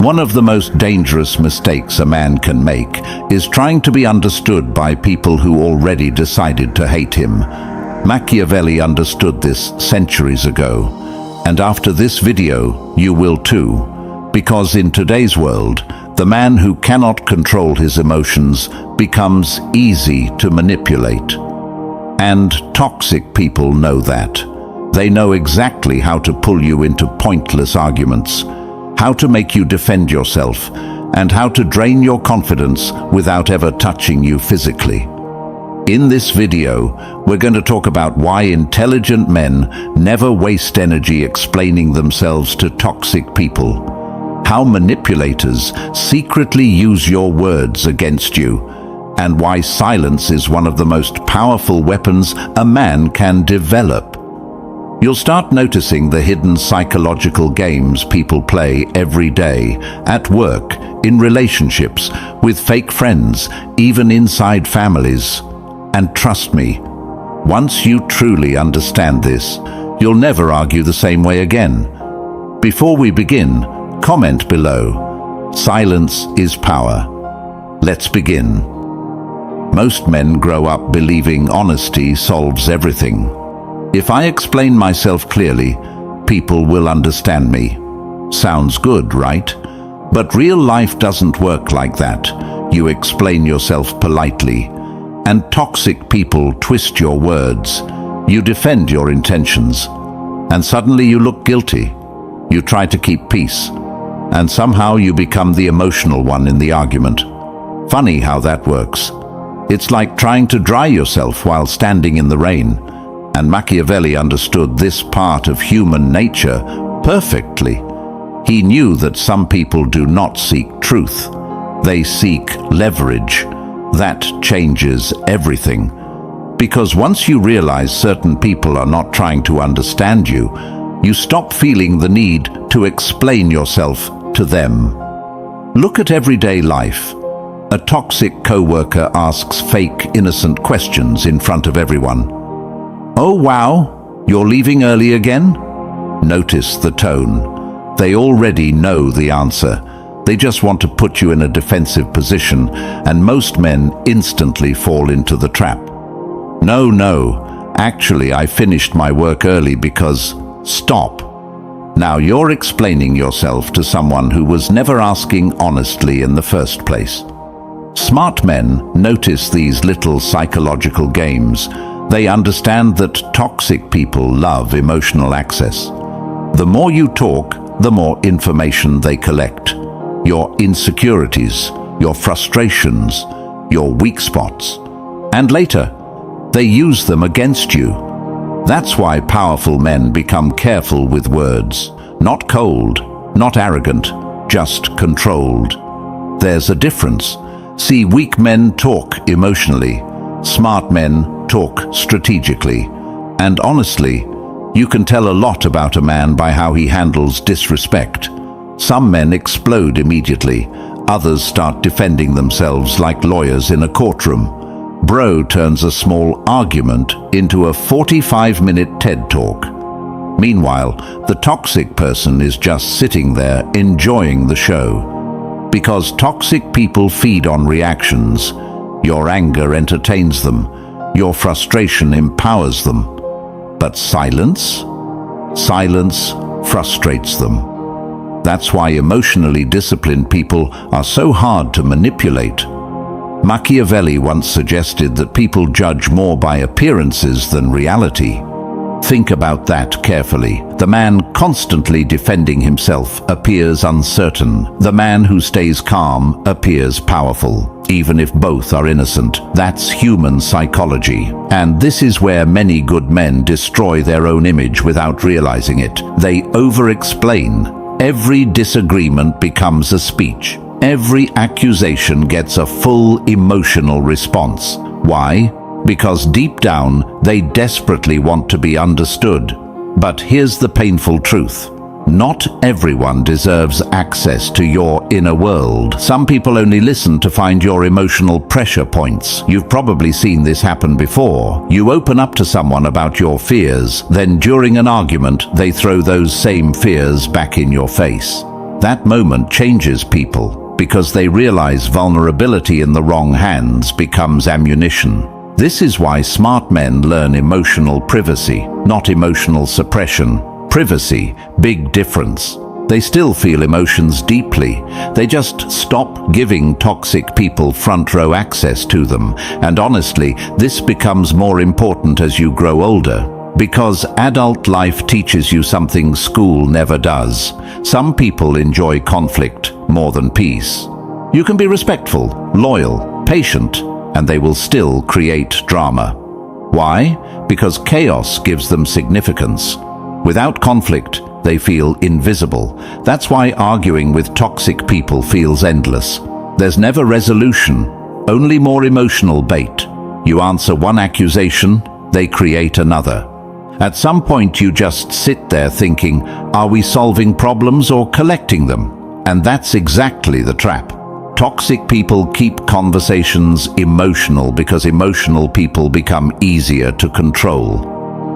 One of the most dangerous mistakes a man can make is trying to be understood by people who already decided to hate him. Machiavelli understood this centuries ago, and after this video, you will too. Because in today's world, the man who cannot control his emotions becomes easy to manipulate. And toxic people know that. They know exactly how to pull you into pointless arguments, how to make you defend yourself, and how to drain your confidence without ever touching you physically. In this video, we're going to talk about why intelligent men never waste energy explaining themselves to toxic people, how manipulators secretly use your words against you, and why silence is one of the most powerful weapons a man can develop. You'll start noticing the hidden psychological games people play every day, at work, in relationships, with fake friends, even inside families. And trust me, once you truly understand this, you'll never argue the same way again. Before we begin, comment below. Silence is power. Let's begin. Most men grow up believing honesty solves everything. If I explain myself clearly, people will understand me. Sounds good, right? But real life doesn't work like that. You explain yourself politely, and toxic people twist your words. You defend your intentions, and suddenly you look guilty. You try to keep peace, and somehow you become the emotional one in the argument. Funny how that works. It's like trying to dry yourself while standing in the rain. And Machiavelli understood this part of human nature perfectly. He knew that some people do not seek truth. They seek leverage. That changes everything. Because once you realize certain people are not trying to understand you, you stop feeling the need to explain yourself to them. Look at everyday life. A toxic coworker asks fake, innocent questions in front of everyone. "Oh wow, you're leaving early again?" Notice the tone. They already know the answer. They just want to put you in a defensive position, and most men instantly fall into the trap. No, actually I finished my work early because... Stop. Now you're explaining yourself to someone who was never asking honestly in the first place. Smart men notice these little psychological games. They understand that toxic people love emotional access. The more you talk, the more information they collect. Your insecurities, your frustrations, your weak spots. And later, they use them against you. That's why powerful men become careful with words. Not cold, not arrogant, just controlled. There's a difference. See, weak men talk emotionally. Smart men talk strategically. And honestly, you can tell a lot about a man by how he handles disrespect. Some men explode immediately. Others start defending themselves like lawyers in a courtroom. Bro turns a small argument into a 45-minute TED Talk. Meanwhile, the toxic person is just sitting there enjoying the show. Because toxic people feed on reactions. Your anger entertains them. Your frustration empowers them. But silence? Silence frustrates them. That's why emotionally disciplined people are so hard to manipulate. Machiavelli once suggested that people judge more by appearances than reality. Think about that carefully. The man constantly defending himself appears uncertain. The man who stays calm appears powerful, even if both are innocent. That's human psychology. And this is where many good men destroy their own image without realizing it. They over-explain. Every disagreement becomes a speech. Every accusation gets a full emotional response. Why? Because deep down, they desperately want to be understood. But here's the painful truth. Not everyone deserves access to your inner world. Some people only listen to find your emotional pressure points. You've probably seen this happen before. You open up to someone about your fears, then during an argument, they throw those same fears back in your face. That moment changes people because they realize vulnerability in the wrong hands becomes ammunition. This is why smart men learn emotional privacy, not emotional suppression. Privacy, big difference. They still feel emotions deeply. They just stop giving toxic people front row access to them. And honestly, this becomes more important as you grow older. Because adult life teaches you something school never does. Some people enjoy conflict more than peace. You can be respectful, loyal, patient, and they will still create drama. Why? Because chaos gives them significance. Without conflict, they feel invisible. That's why arguing with toxic people feels endless. There's never resolution, only more emotional bait. You answer one accusation, they create another. At some point you just sit there thinking, are we solving problems or collecting them? And that's exactly the trap. Toxic people keep conversations emotional because emotional people become easier to control.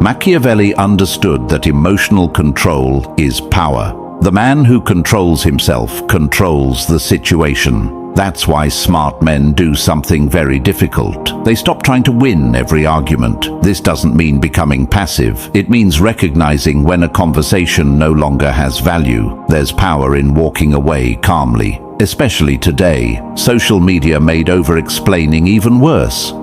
Machiavelli understood that emotional control is power. The man who controls himself controls the situation. That's why smart men do something very difficult. They stop trying to win every argument. This doesn't mean becoming passive. It means recognizing when a conversation no longer has value. There's power in walking away calmly. Especially today, social media made over-explaining even worse.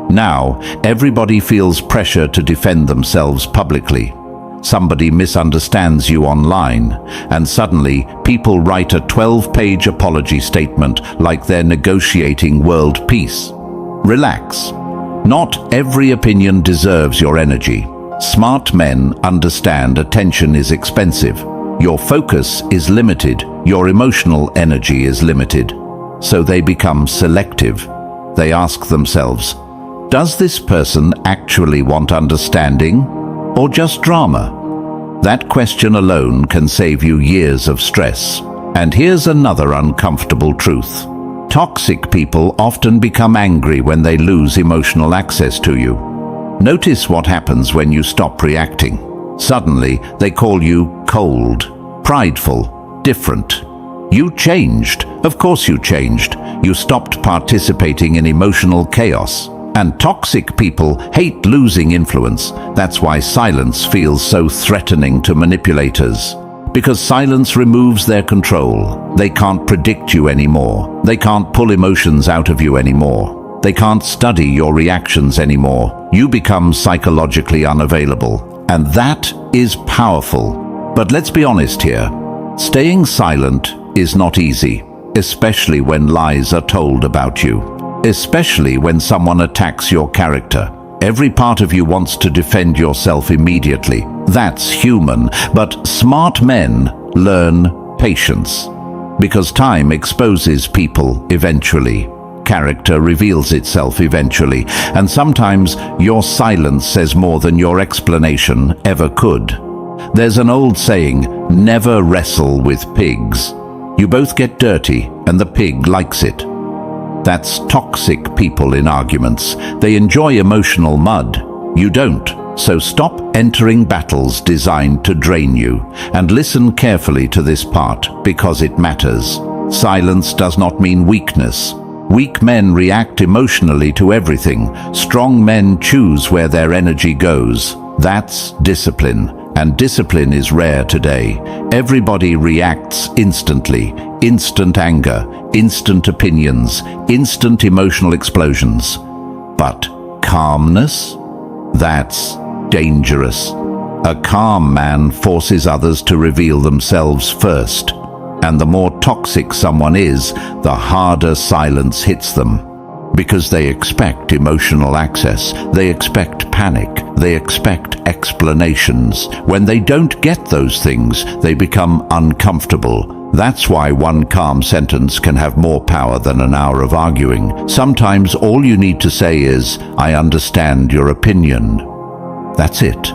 Now, everybody feels pressure to defend themselves publicly. Somebody misunderstands you online, and suddenly people write a 12-page apology statement like they're negotiating world peace. Relax. Not every opinion deserves your energy. Smart men understand attention is expensive. Your focus is limited. Your emotional energy is limited. So they become selective. They ask themselves, does this person actually want understanding or just drama? That question alone can save you years of stress. And here's another uncomfortable truth. Toxic people often become angry when they lose emotional access to you. Notice what happens when you stop reacting. Suddenly, they call you cold, prideful, different. You changed. Of course you changed. You stopped participating in emotional chaos. And toxic people hate losing influence. That's why silence feels so threatening to manipulators. Because silence removes their control. They can't predict you anymore. They can't pull emotions out of you anymore. They can't study your reactions anymore. You become psychologically unavailable. And that is powerful. But let's be honest here. Staying silent is not easy, especially when lies are told about you. Especially when someone attacks your character. Every part of you wants to defend yourself immediately. That's human, but smart men learn patience. Because time exposes people eventually. Character reveals itself eventually, and sometimes your silence says more than your explanation ever could. There's an old saying, never wrestle with pigs. You both get dirty, and the pig likes it. That's toxic people in arguments. They enjoy emotional mud. You don't. So stop entering battles designed to drain you. And listen carefully to this part, because it matters. Silence does not mean weakness. Weak men react emotionally to everything. Strong men choose where their energy goes. That's discipline. And discipline is rare today. Everybody reacts instantly. Instant anger, instant opinions, instant emotional explosions. But calmness? That's dangerous. A calm man forces others to reveal themselves first. And the more toxic someone is, the harder silence hits them. Because they expect emotional access, they expect panic, they expect explanations. When they don't get those things, they become uncomfortable. That's why one calm sentence can have more power than an hour of arguing. Sometimes all you need to say is, I understand your opinion. That's it.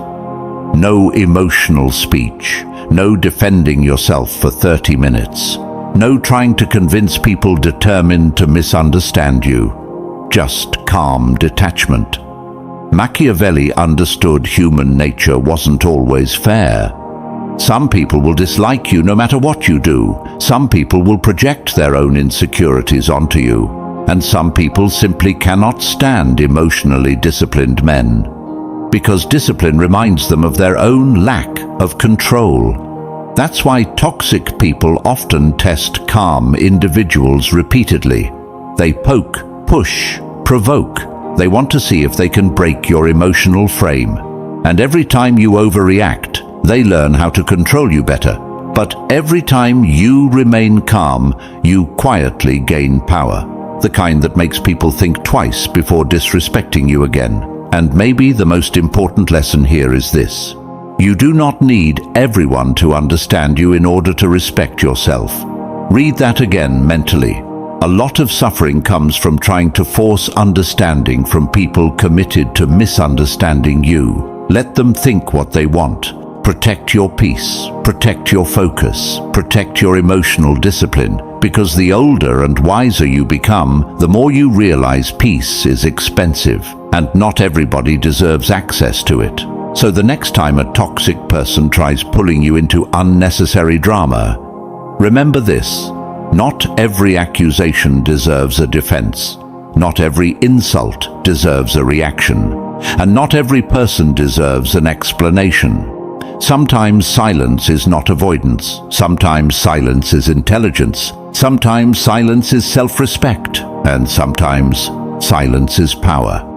No emotional speech. No defending yourself for 30 minutes. No trying to convince people determined to misunderstand you. Just calm detachment. Machiavelli understood human nature wasn't always fair. Some people will dislike you no matter what you do. Some people will project their own insecurities onto you. And some people simply cannot stand emotionally disciplined men, because discipline reminds them of their own lack of control. That's why toxic people often test calm individuals repeatedly. They poke, push, provoke. They want to see if they can break your emotional frame. And every time you overreact, they learn how to control you better. But every time you remain calm, you quietly gain power. The kind that makes people think twice before disrespecting you again. And maybe the most important lesson here is this: you do not need everyone to understand you in order to respect yourself. Read that again mentally. A lot of suffering comes from trying to force understanding from people committed to misunderstanding you. Let them think what they want. Protect your peace, protect your focus, protect your emotional discipline, because the older and wiser you become, the more you realize peace is expensive, and not everybody deserves access to it. So the next time a toxic person tries pulling you into unnecessary drama, remember this: not every accusation deserves a defense. Not every insult deserves a reaction. And not every person deserves an explanation. Sometimes silence is not avoidance. Sometimes silence is intelligence. Sometimes silence is self-respect. And sometimes silence is power.